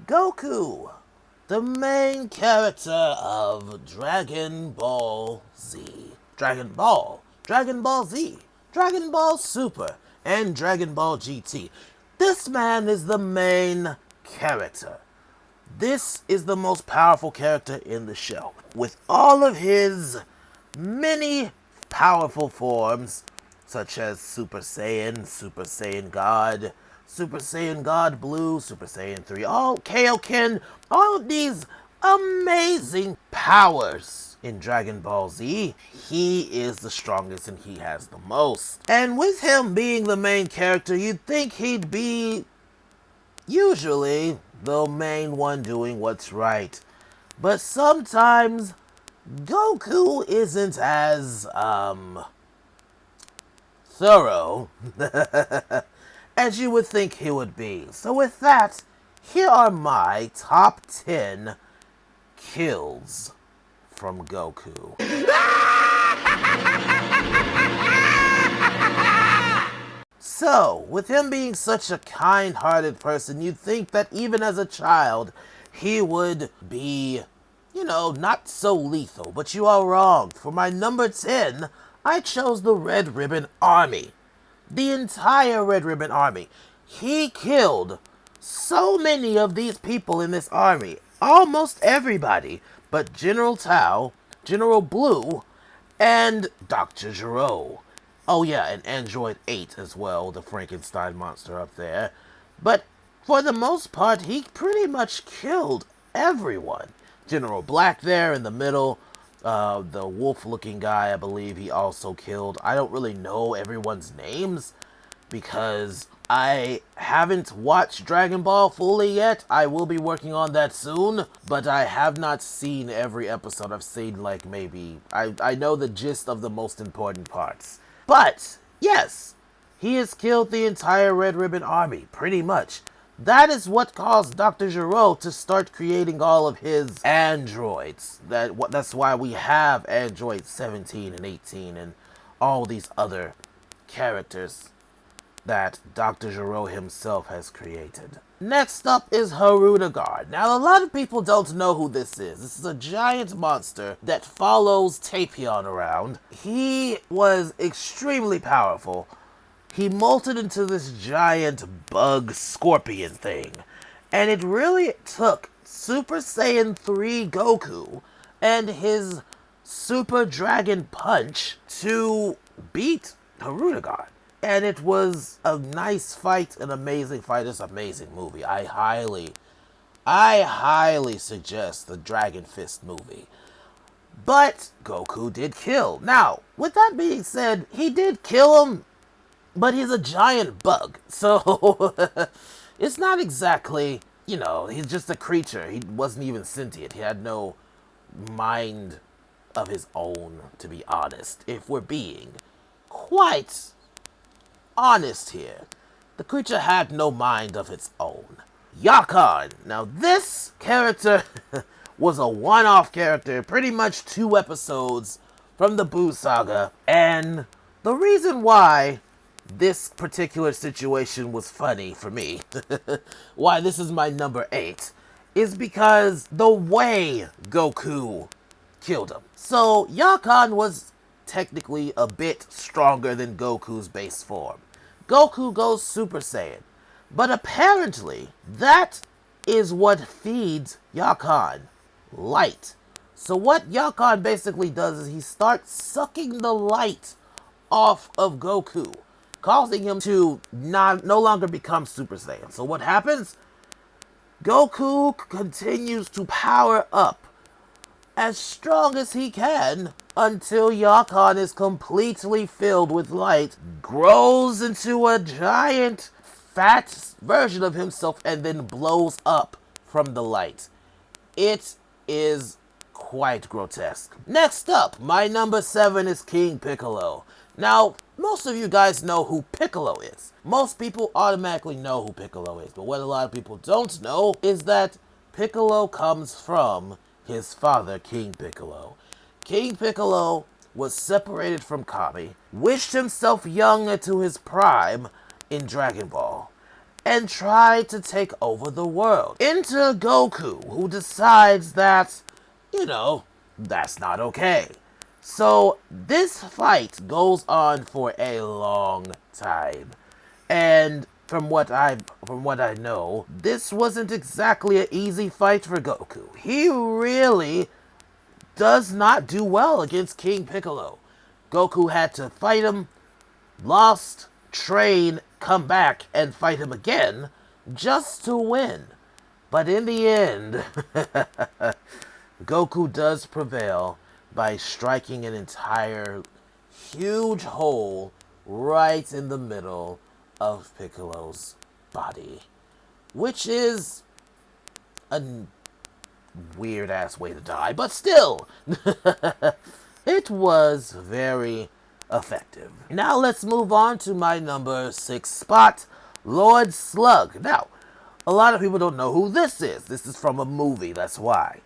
Goku, the main character of Dragon Ball Z. Dragon Ball, Dragon Ball Z, Dragon Ball Super, and Dragon Ball GT. This man is the main character. This is the most powerful character in the show. With all of his many powerful forms, such as Super Saiyan God, Super Saiyan God Blue, Super Saiyan 3, all Kaioken, all of these amazing powers in Dragon Ball Z, he is the strongest and he has the most. And with him being the main character, you'd think he'd be usually the main one doing what's right. But sometimes Goku isn't as, thorough as you would think he would be. So with that, here are my top 10 kills from Goku. So, with him being such a kind-hearted person, you'd think that even as a child, he would be, not so lethal. But you are wrong. For my number 10, I chose the Red Ribbon Army. The entire Red Ribbon Army. He killed so many of these people in this army. Almost everybody. But General Tao, General Blue, and Dr. Gero. Oh yeah, and Android 8 as well, the Frankenstein monster up there. But for the most part, he pretty much killed everyone. General Black there in the middle, the wolf-looking guy, I believe he also killed. I don't really know everyone's names because I haven't watched Dragon Ball fully yet. I will be working on that soon, but I have not seen every episode. I've seen maybe, I know the gist of the most important parts. But, yes, he has killed the entire Red Ribbon Army, pretty much. That is what caused Dr. Gero to start creating all of his androids. That's why we have Android 17 and 18 and all these other characters that Dr. Gero himself has created. Next up is Hirudegarde. Now, a lot of people don't know who this is. This is a giant monster that follows Tapion around. He was extremely powerful. He molted into this giant bug scorpion thing. And it really took Super Saiyan 3 Goku and his Super Dragon Punch to beat Hirudegarde. And it was a nice fight, an amazing fight. It's an amazing movie. I highly suggest the Dragon Fist movie. But Goku did kill. Now, with that being said, he did kill him, but he's a giant bug. So, it's not exactly, he's just a creature. He wasn't even sentient. He had no mind of his own, to be honest. If we're being quite honest here, the creature had no mind of its own. Yakan. Now this character was a one-off character, pretty much 2 episodes from the Buu Saga, and the reason why this particular situation was funny for me, why this is my number 8, is because the way Goku killed him. So Yakan was technically a bit stronger than Goku's base form. Goku goes Super Saiyan. But apparently, that is what feeds Yakan. Light. So what Yakan basically does is he starts sucking the light off of Goku, causing him to no longer become Super Saiyan. So what happens? Goku continues to power up as strong as he can until Yakan is completely filled with light, grows into a giant fat version of himself, and then blows up from the light. It is quite grotesque. Next up, my number 7 is King Piccolo. Now, most of you guys know who Piccolo is. Most people automatically know who Piccolo is, but what a lot of people don't know is that Piccolo comes from his father, King Piccolo. King Piccolo was separated from Kami, wished himself young into his prime in Dragon Ball, and try to take over the world. Enter Goku, who decides that, that's not okay. So this fight goes on for a long time. And from what I know, this wasn't exactly an easy fight for Goku. He really does not do well against King Piccolo. Goku had to fight him, lost, train, come back, and fight him again just to win. But in the end, Goku does prevail by striking an entire huge hole right in the middle of Piccolo's body, which is a weird ass way to die, but still, it was very effective. Now let's move on to my number 6 spot, Lord Slug. Now, a lot of people don't know who this is. This is from a movie, that's why.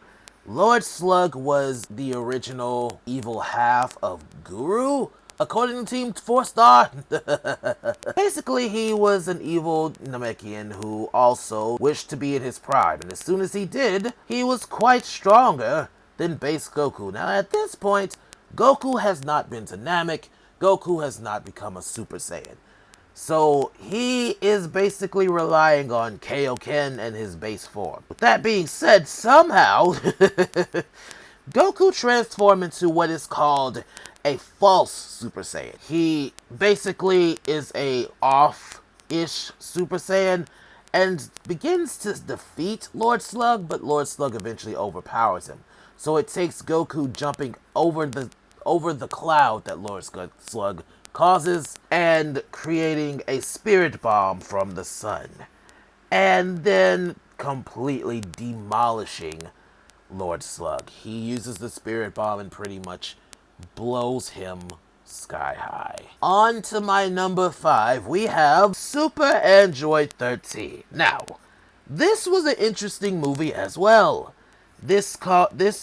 Lord Slug was the original evil half of Guru, according to Team 4-Star. Basically, he was an evil Namekian who also wished to be in his prime, and as soon as he did, he was quite stronger than base Goku. Now, at this point, Goku has not been to Namek. Goku has not become a Super Saiyan. So, he is basically relying on Kaioken and his base form. With that being said, somehow, Goku transformed into what is called a false Super Saiyan. He basically is a off-ish Super Saiyan and begins to defeat Lord Slug, but Lord Slug eventually overpowers him. So it takes Goku jumping over the cloud that Lord Slug causes and creating a spirit bomb from the sun, and then completely demolishing Lord Slug. He uses the spirit bomb and pretty much blows him sky high. On to my number 5, we have Super Android 13. Now, this was an interesting movie as well. This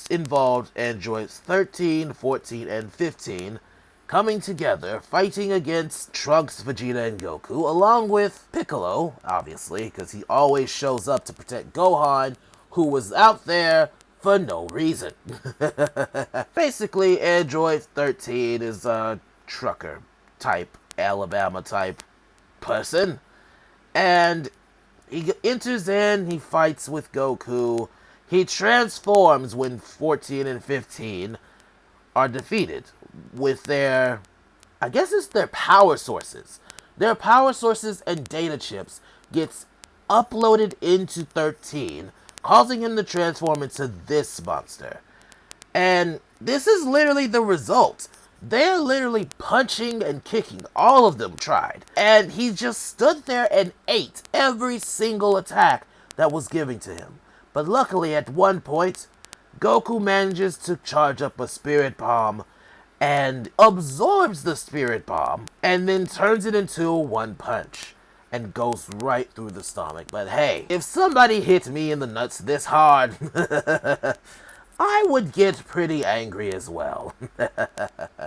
involved androids 13, 14, and 15 coming together, fighting against Trunks, Vegeta, and Goku, along with Piccolo, obviously, because he always shows up to protect Gohan, who was out there for no reason. Basically, Android 13 is a trucker type, Alabama type person, and he enters in, he fights with Goku, he transforms when 14 and 15 are defeated with their, I guess it's their power sources. Their power sources and data chips gets uploaded into 13, causing him to transform into this monster. And this is literally the result. They're literally punching and kicking. All of them tried. And he just stood there and ate every single attack that was given to him. But luckily, at one point, Goku manages to charge up a spirit bomb and absorbs the spirit bomb and then turns it into one punch and goes right through the stomach. But hey, if somebody hit me in the nuts this hard, I would get pretty angry as well.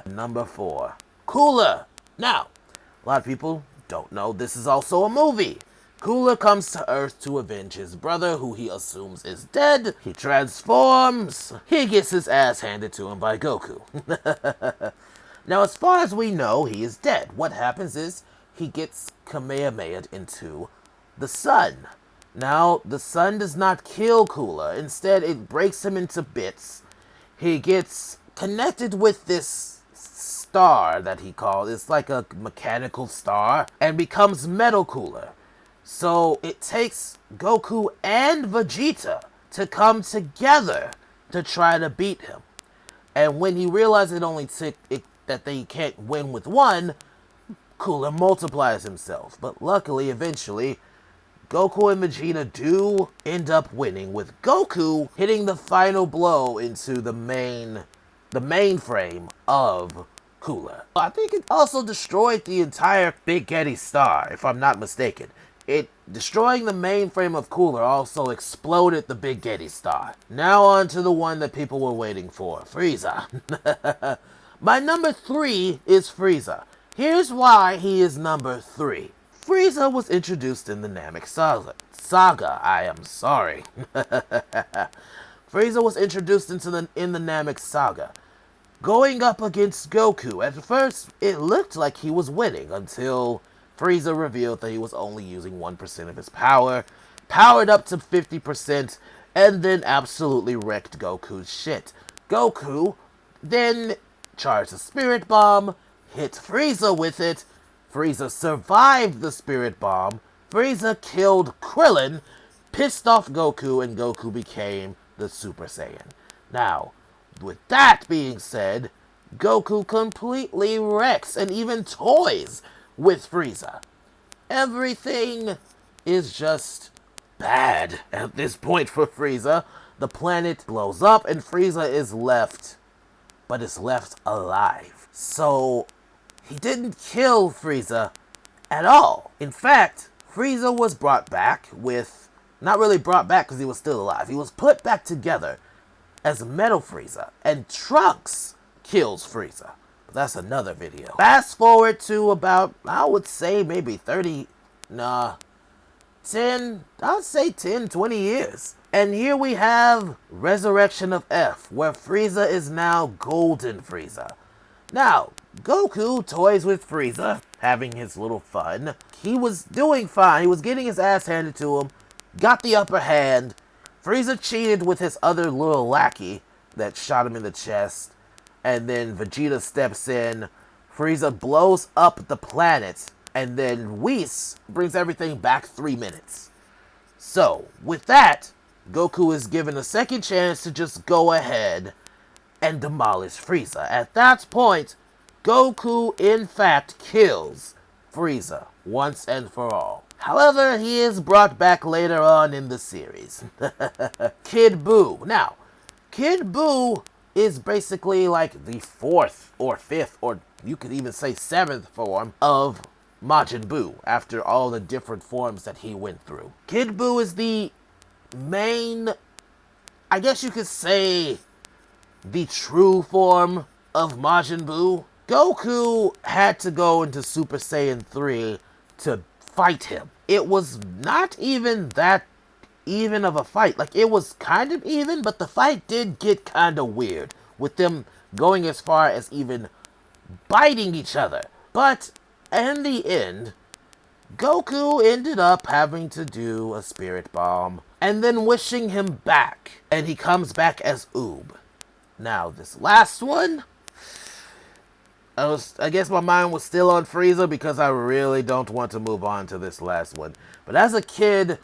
Number 4, Cooler. Now, a lot of people don't know this is also a movie. Cooler comes to Earth to avenge his brother, who he assumes is dead. He transforms. He gets his ass handed to him by Goku. Now, as far as we know, he is dead. What happens is he gets Kamehameha'd into the sun. Now, the sun does not kill Cooler. Instead, it breaks him into bits. He gets connected with this star that he called. It's like a mechanical star, and becomes Metal Cooler. So it takes Goku and Vegeta to come together to try to beat him. And when he realizes that they can't win with one, Cooler multiplies himself. But luckily, eventually, Goku and Vegeta do end up winning, with Goku hitting the final blow into the mainframe of Cooler. I think it also destroyed the entire Big Getty star, if I'm not mistaken. Destroying the mainframe of Cooler also exploded the Big Getty star. Now on to the one that people were waiting for, Frieza. My number 3 is Frieza. Here's why he is number 3. Frieza was introduced in the Namek Saga. I am sorry. Frieza was introduced in the Namek Saga, going up against Goku. At first, it looked like he was winning until Frieza revealed that he was only using 1% of his power, powered up to 50%, and then absolutely wrecked Goku's shit. Goku then charged a Spirit Bomb, hit Frieza with it. Frieza survived the Spirit Bomb. Frieza killed Krillin, pissed off Goku, and Goku became the Super Saiyan. Now, with that being said, Goku completely wrecks and even toys with Frieza. Everything is just bad at this point for Frieza. The planet blows up and Frieza is left, but is left alive. So, he didn't kill Frieza at all. In fact, Frieza was brought back with, not really brought back because he was still alive. He was put back together as Metal Frieza, and Trunks kills Frieza. But that's another video. Fast forward to about, I would say maybe 10, 20 years. And here we have Resurrection of F, where Frieza is now Golden Frieza. Now, Goku toys with Frieza, having his little fun. He was doing fine. He was getting his ass handed to him, got the upper hand. Frieza cheated with his other little lackey that shot him in the chest. And then Vegeta steps in. Frieza blows up the planet. And then Whis brings everything back 3 minutes. So, with that, Goku is given a second chance to just go ahead and demolish Frieza. At that point, Goku, in fact, kills Frieza once and for all. However, he is brought back later on in the series. Kid Buu. Now, Kid Buu is basically like the 4th or 5th, or you could even say 7th form of Majin Buu, after all the different forms that he went through. Kid Buu is the main, I guess you could say, the true form of Majin Buu. Goku had to go into Super Saiyan 3 to fight him. It was not even that even of a fight. Like, it was kind of even, but the fight did get kind of weird, with them going as far as even biting each other. But in the end, Goku ended up having to do a Spirit Bomb, and then wishing him back, and he comes back as Oob. Now, this last one, I guess my mind was still on Frieza because I really don't want to move on to this last one. But as a kid,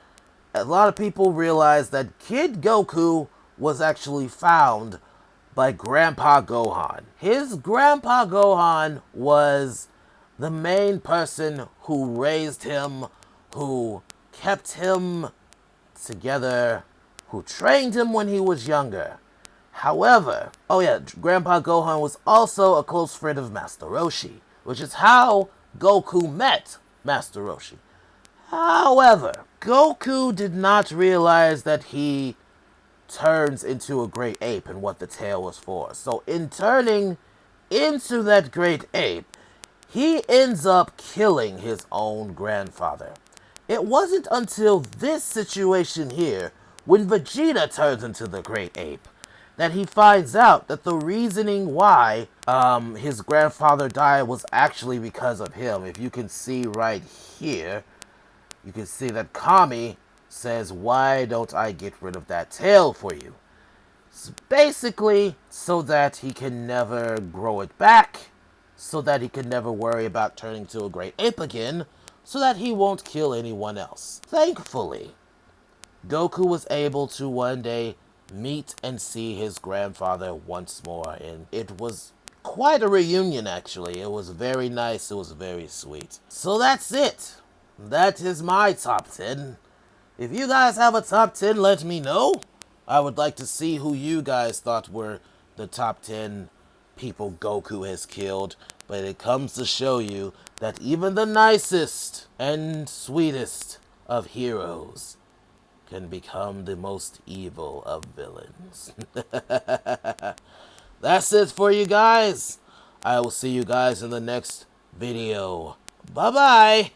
a lot of people realized that Kid Goku was actually found by Grandpa Gohan. His Grandpa Gohan was the main person who raised him, who kept him together, who trained him when he was younger. However, Grandpa Gohan was also a close friend of Master Roshi, which is how Goku met Master Roshi. However, Goku did not realize that he turns into a great ape and what the tail was for. So in turning into that great ape, he ends up killing his own grandfather. It wasn't until this situation here, when Vegeta turns into the great ape, that he finds out that the reasoning why his grandfather died was actually because of him. If you can see right here, you can see that Kami says, "Why don't I get rid of that tail for you?" It's basically so that he can never grow it back, so that he can never worry about turning to a great ape again, so that he won't kill anyone else. Thankfully, Goku was able to one day meet and see his grandfather once more, and it was quite a reunion, actually. It was very nice, it was very sweet. So that's it. That is my top 10. If you guys have a top 10, let me know. I would like to see who you guys thought were the top 10 people Goku has killed, but it comes to show you that even the nicest and sweetest of heroes can become the most evil of villains. That's it for you guys. I will see you guys in the next video. Bye-bye.